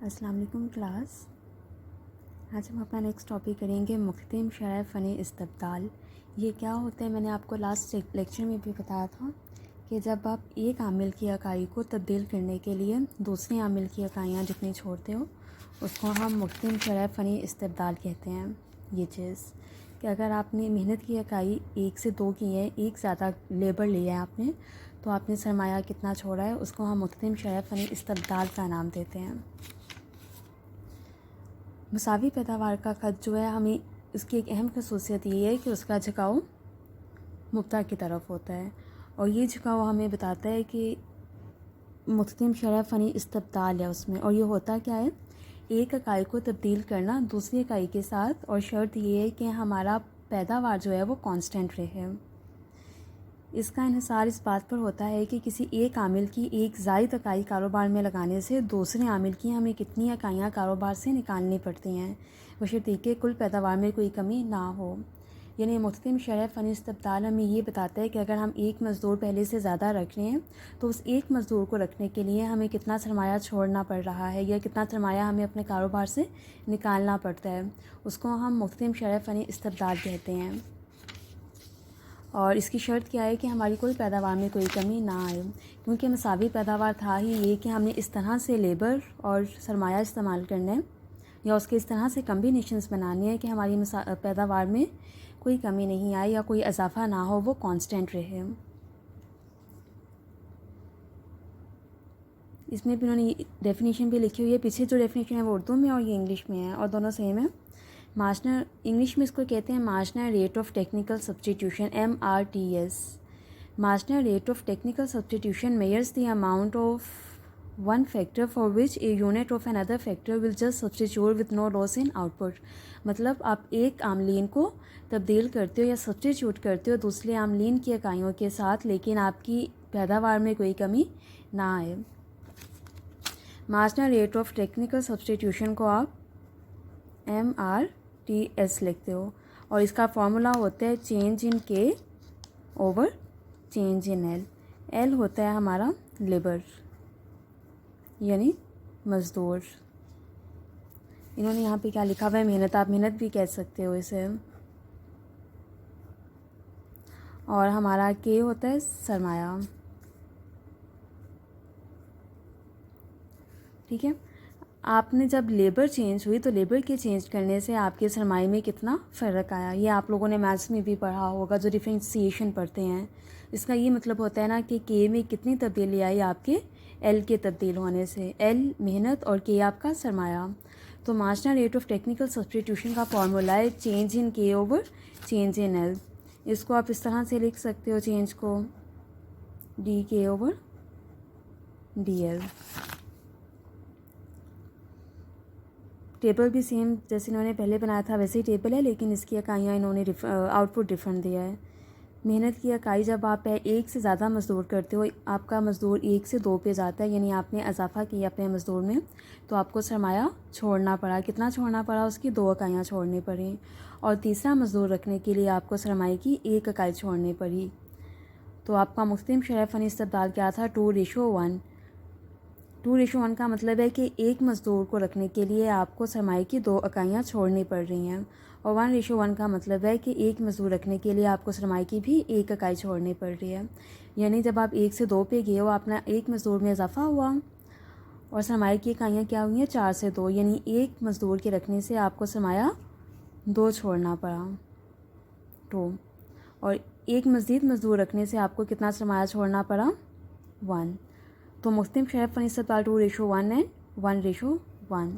अस्सलाम वालेकुम क्लास। आज हम अपना नेक्स्ट टॉपिक करेंगे मुख्तलिफ शरह फ़नी इस्तब्दाल। ये क्या होता है, मैंने आपको लास्ट लेक्चर में भी बताया था कि जब आप एक आमिल की इकाई को तब्दील करने के लिए दूसरे आमिल की इकाइयाँ जितनी छोड़ते हो उसको हम मुख्तलिफ शरह फ़नी इस्तब्दाल कहते हैं। ये चीज़ कि अगर आपने मेहनत की इकाई 1 से 2 की है, एक ज़्यादा लेबर लिया है आपने, तो आपने सरमाया कितना छोड़ा है उसको हम मुख्तलिफ शरह फ़नी इस्तब्दाल का नाम देते हैं। मसावी पैदावार का ख़त जो है, हमें इसकी एक अहम खसूसियत ये है कि उसका झुकाव मुब्ता की तरफ होता है और ये झुकाव हमें बताता है कि मुख्तलिफ शरह फ़नी इस्तब्दाल है उसमें। और ये होता क्या है, एक इकाई को तब्दील करना दूसरी इकाई के साथ, और शर्त ये है कि हमारा पैदावार जो है वो कांस्टेंट रहे। इसका इन्हिसार इस बात पर होता है कि किसी एक आमिल की एक ज़ायद इकाई कारोबार में लगाने से दूसरे आमिल की हमें कितनी इकाइयाँ कारोबार से निकालनी पड़ती हैं, बशर्ते कुल पैदावार में कोई कमी ना हो। यानी मुख्तलिफ शरह फ़नी इस्तब्दाल हमें ये बताता है कि अगर हम एक मज़दूर पहले से ज़्यादा रख रहे हैं तो उस एक मज़दूर को रखने के लिए हमें कितना सरमाया छोड़ना पड़ रहा है या कितना सरमाया हमें अपने कारोबार से निकालना पड़ता है, उसको हम मुख्तलिफ शरह फ़नी इस्तब्दाल कहते हैं। और इसकी शर्त क्या है कि हमारी कुल पैदावार में कोई कमी ना आए, क्योंकि मसावी पैदावार था ही ये कि हमने इस तरह से लेबर और सरमाया इस्तेमाल करना है या उसके इस तरह से कम्बिनेशंस बनानी है कि हमारी पैदावार में कोई कमी नहीं आए या कोई इजाफा ना हो, वो कांस्टेंट रहे। इसमें भी उन्होंने डेफिनेशन भी लिखी हुई है, पीछे जो डेफिनेशन है वो उर्दू में और ये इंग्लिश में है और दोनों सेम है। मार्जिनल, इंग्लिश में इसको कहते हैं marginal rate of technical substitution, MRTS। Marginal rate of technical substitution measures the amount of one factor for which a unit of another factor will just substitute with no loss in output. मतलब आप एक आमलीन को तब्दील करते हो या substitute करते हो दूसरे आमलीन की इकाइयों के साथ, लेकिन आपकी पैदावार में कोई कमी ना आए। Marginal rate of technical substitution को आप MRTS लिखते हो और इसका फॉर्मूला होता है change in K over change in L। L होता है हमारा लेबर यानी मज़दूर। इन्होंने यहाँ पे क्या लिखा हुआ है, मेहनत, आप मेहनत भी कह सकते हो इसे। और हमारा K होता है सरमाया। ठीक है, आपने जब लेबर चेंज हुई तो लेबर के चेंज करने से आपके सरमाए में कितना फ़र्क आया, ये आप लोगों ने मैथ्स में भी पढ़ा होगा जो डिफरेंशिएशन पढ़ते हैं। इसका ये मतलब होता है ना कि के में कितनी तब्दीली आई आपके एल के तब्दील होने से। एल मेहनत और के आपका सरमाया। तो marginal rate of technical substitution का फॉर्मूला है चेंज इन के ओवर चेंज इन एल। इसको आप इस तरह से लिख सकते हो, चेंज को डी के ओवर डी एल। टेबल भी सेम जैसे इन्होंने पहले बनाया था वैसे ही टेबल है, लेकिन इसकी इकाइयाँ इन्होंने आउटपुट डिफरेंट दिया है। मेहनत की इकाई जब आप एक से ज़्यादा मज़दूर करते हो, आपका मज़दूर 1 से 2 पे जाता है, यानी आपने इजाफा किया अपने मज़दूर में, तो आपको सरमाया छोड़ना पड़ा। कितना छोड़ना पड़ा, उसकी 2 इकाइयाँ छोड़नी पड़ी। और तीसरा मज़दूर रखने के लिए आपको सरमाए की 1 इकाई छोड़नी पड़ी। तो आपका मुख्तलिफ शरह फ़नी इस्तब्दाल क्या था, 2:1। 2:1 का मतलब है कि एक मज़दूर को रखने के लिए आपको सरमाए की 2 इकाइयाँ छोड़नी पड़ रही हैं। और 1:1 का मतलब है कि एक मज़दूर रखने के लिए आपको सरमाए की भी 1 इकाई छोड़नी पड़ रही है। यानी जब आप 1 से 2 पे गए हो, अपना एक मज़दूर में इजाफा हुआ और सरमाए की इकाइयाँ क्या हुई हैं, 4 से 2, यानी एक मज़दूर के रखने से आपको सरमाया 2 छोड़ना पड़ा, 2। और एक मज़ीद मज़दूर रखने से आपको कितना सरमाया छोड़ना पड़ा, 1। तो मुख्तलिफ शरह फ़नी इस्तब्दाल 2:1 एंड 1:1।